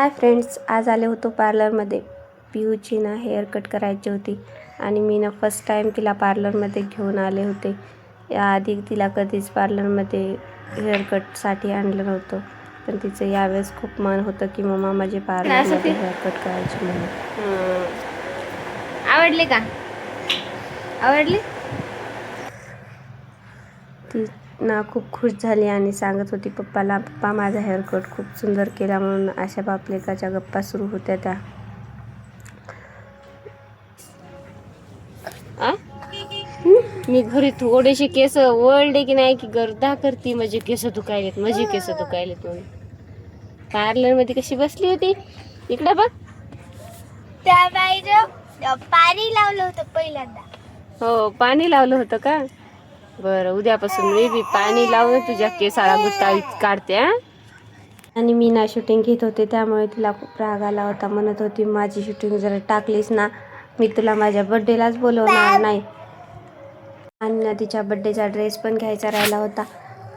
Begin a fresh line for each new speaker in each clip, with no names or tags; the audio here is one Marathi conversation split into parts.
हाय फ्रेंड्स, आज आले होतो पार्लरमध्ये. पियूची ना हेअर कट करायची होती आणि मी ना फर्स्ट टाईम तिला पार्लरमध्ये घेऊन आले होते. याआधी तिला कधीच पार्लरमध्ये हेअर कटसाठी आणलं नव्हतं, पण तिचं यावेळेस खूप मन होतं की मम्मा माझे पार्लरमध्ये हेअर कट करायची म्हणून.
आवडले का? आवडले?
ती ना खूप खुश झाली आणि सांगत होती पप्पाला, पप्पा माझा हेअर कट खूप सुंदर केला म्हणून. अशा बापलेकाच्या गप्पा सुरू होत्या त्या.
मी घरी थोडेसे केस वळले की नाही की गर्दा करती, माझे केस दुखायलेत म्हणून. पार्लर मध्ये कशी बसली होती इकडे बघ.
त्या बाईनं पाणी लावलं होतं पहिल्यांदा.
हो, पाणी लावलं होतं का? बरं, उद्यापासून मी बी पाणी लावून तुझ्या केसाला गुत्ताळीत काढते. आणि मी ना शूटिंग घेत होते, त्यामुळे तिला खूप राग आला होता. म्हणत होती माझी शूटिंग जर टाकलीस ना, मी तुला माझ्या बड्डेलाच बोलवणार नाही. आणि ना तिच्या बड्डेचा ड्रेस पण घ्यायचा राहिला होता.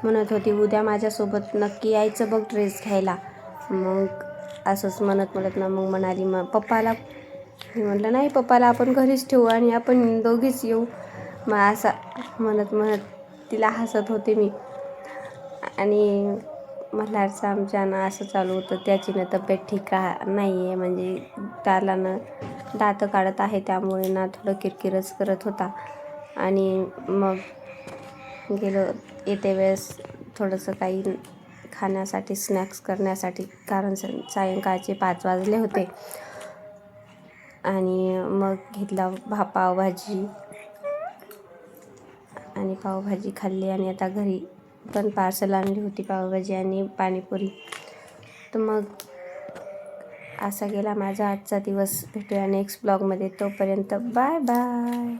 म्हणत होती उद्या माझ्यासोबत नक्की यायचं बघ ड्रेस घ्यायला. मग असंच म्हणत ना मग म्हणाली मग पप्पाला. मी म्हटलं नाही, पप्पाला आपण घरीच ठेवू आणि आपण दोघीच येऊ. मग असं म्हणत तिला हसत होते मी. आणि मल्हारचं आमच्या ना असं चालू होतं, त्याची ना तब्येत ठीक नाही आहे, म्हणजे त्याला ना दात काढत आहे, त्यामुळे ना थोडं किरकिरच करत होता. आणि मग येते वेळेस थोडंसं काही खाण्यासाठी, स्नॅक्स करण्यासाठी, कारण सायंकाळचे 5 वाजले होते. आणि मग घेतला पावभाजी आणि पावभाजी खाल्ली. आणि आता घरी पण पार्सल आणली होती पावभाजी आणि पाणीपुरी. तर मग असा गेला माझा आजचा दिवस. भेटूया नेक्स्ट ब्लॉगमध्ये. तोपर्यंत बाय बाय.